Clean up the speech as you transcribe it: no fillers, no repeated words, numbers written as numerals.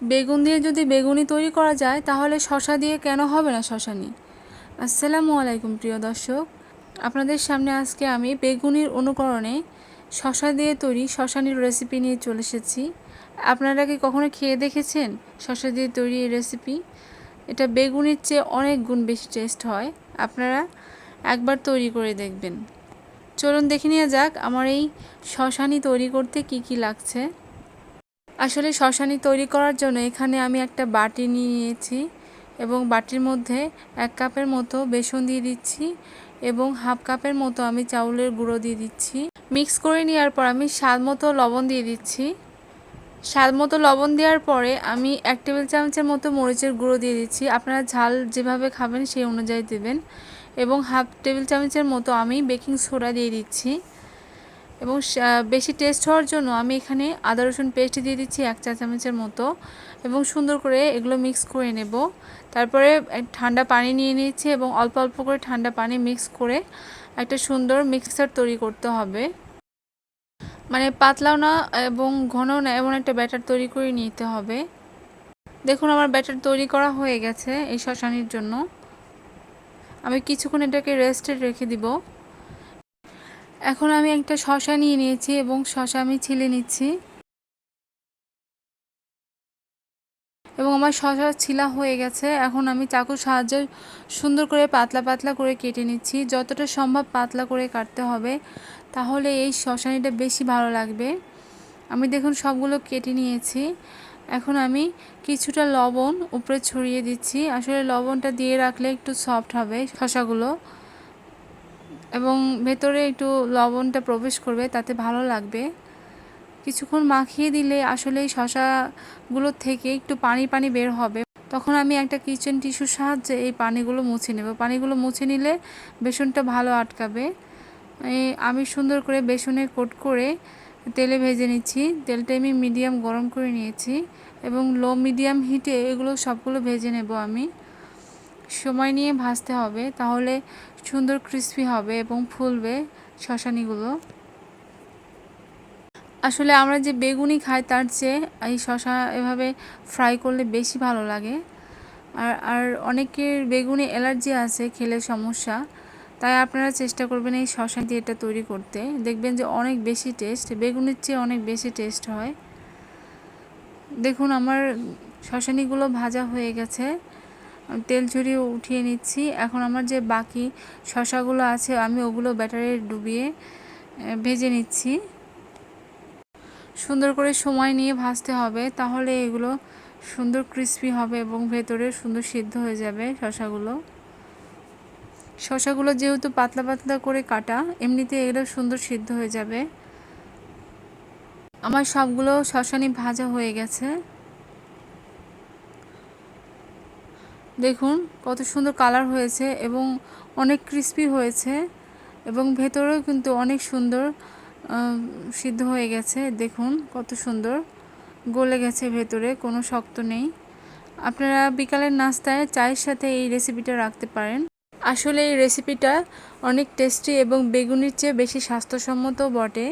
বেগুন দিয়ে যদি বেগুনি তৈরি করা যায় তাহলে শশা দিয়ে কেন হবে না শশানি। আসসালামু আলাইকুম প্রিয় দর্শক, আপনাদের সামনে আজকে আমি বেগুনির অনুকরণে শশা দিয়ে তৈরি শশানির রেসিপি নিয়ে চলে এসেছি। আপনারা কি কখনো খেয়ে দেখেছেন শশা দিয়ে তৈরি এই রেসিপি? এটা বেগুনির চেয়ে অনেক গুণ বেশি টেস্ট হয়। আপনারা একবার তৈরি করে দেখবেন। চলুন দেখে নেওয়া যাক আমার এই শশানি তৈরি করতে কি কি লাগছে। আসলে শশানি তৈরি করার জন্য এখানে আমি একটা বাটি নিয়েছি এবং বাটির মধ্যে 1 কাপের মতো বেসন দিয়ে দিচ্ছি এবং হাফ কাপের মতো আমি চাউলের গুঁড়ো দিয়ে দিচ্ছি। মিক্স করে নেওয়ার পর আমি স্বাদ মতো লবণ দিয়ে দিচ্ছি। স্বাদ মতো লবণ দেওয়ার পরে আমি 1 টেবিল চামচের মতো মরিচের গুঁড়ো দিয়ে দিচ্ছি। আপনারা ঝাল যেভাবে খাবেন সেই অনুযায়ী দেবেন। এবং হাফ টেবিল চামচের মতো আমি বেকিং সোডা দিয়ে দিচ্ছি। এবং বেশি টেস্ট হওয়ার জন্য আমি এখানে আদা রসুন পেস্ট দিয়ে দিচ্ছি 1 চা চামচের মতো এবং সুন্দর করে এগুলো মিক্স করে নেব। তারপরে ঠান্ডা পানি নিয়ে নিয়েছি এবং অল্প অল্প করে ঠান্ডা পানি মিক্স করে একটা সুন্দর মিক্সার তৈরি করতে হবে। মানে পাতলাও না এবং ঘনও না, এমন একটা ব্যাটার তৈরি করে নিতে হবে। দেখুন আমার ব্যাটার তৈরি করা হয়ে গেছে এই শশানির জন্য। আমি কিছুক্ষণ এটাকে রেস্টে রেখে দিব। এখন আমি একটা শশা নিয়ে নিয়েছি এবং শশা আমি ছিলে নিচ্ছি এবং আমার শশা ছিলা হয়ে গেছে। এখন আমি চাকুর সাহায্যে সুন্দর করে পাতলা পাতলা করে কেটে নিচ্ছি। যতটা সম্ভব পাতলা করে কাটতে হবে, তাহলে এই শশানিটা বেশি ভালো লাগবে। আমি দেখুন সবগুলো কেটে নিয়েছি। এখন আমি কিছুটা লবণ উপরে ছড়িয়ে দিচ্ছি। আসলে লবণটা দিয়ে রাখলে একটু সফট হবে শশাগুলো এবং ভেতরে একটু লবণটা প্রবেশ করবে, তাতে ভালো লাগবে। কিছুক্ষণ মাখিয়ে দিলে আসলে এই শশাগুলো থেকে একটু পানি পানি বের হবে। তখন আমি একটা কিচেন টিস্যুর সাহায্যে এই পানিগুলো মুছে নেব। পানিগুলো মুছে নিলে বেসনটা ভালো আটকাবে। আমি সুন্দর করে বেসনে কোট করে তেলে ভেজে নিচ্ছি। তেলটা আমি মিডিয়াম গরম করে নিয়েছি এবং লো মিডিয়াম হিটে এগুলো সবগুলো ভেজে নেব। আমি সময় নিয়ে ভাজতে হবে, তাহলে সুন্দর ক্রিস্পি হবে এবং ফুলবে শশানিগুলো। আসলে আমরা যে বেগুনি খাই তার চেয়ে এই শশা এভাবে ফ্রাই করলে বেশি ভালো লাগে। আর অনেকের বেগুনি অ্যালার্জি আছে, খেলে সমস্যা, তাই আপনারা চেষ্টা করবেন এই শশা দিয়ে এটা তৈরি করতে। দেখবেন যে অনেক বেশি টেস্ট, বেগুনের চেয়ে অনেক বেশি টেস্ট হয়। দেখুন আমার শশানিগুলো ভাজা হয়ে গেছে, তেল ঝরিয়ে উঠিয়ে নিচ্ছি। এখন আমার যে বাকি শশাগুলো আছে আমি ওগুলো ব্যাটারে ডুবিয়ে ভেজে নিচ্ছি। সুন্দর করে সময় নিয়ে ভাজতে হবে, তাহলে এগুলো সুন্দর ক্রিস্পি হবে এবং ভেতরে সুন্দর সিদ্ধ হয়ে যাবে শশাগুলো যেহেতু পাতলা পাতলা করে কাটা, এমনিতে এগুলো সুন্দর সিদ্ধ হয়ে যাবে। আমার সবগুলো শশানি ভাজা হয়ে গেছে। দেখুন কত সুন্দর কালার হয়েছে এবং অনেক ক্রিস্পি হয়েছে এবং ভেতরেও কিন্তু অনেক সুন্দর সিদ্ধ হয়ে গেছে। দেখুন কত সুন্দর গলে গেছে, ভেতরে কোনো শক্ত নেই। আপনারা বিকালের নাস্তায় চায়ের সাথে এই রেসিপিটা রাখতে পারেন। আসলে এই রেসিপিটা অনেক টেস্টি এবং বেগুনির চেয়ে বেশি স্বাস্থ্যসম্মত বটে।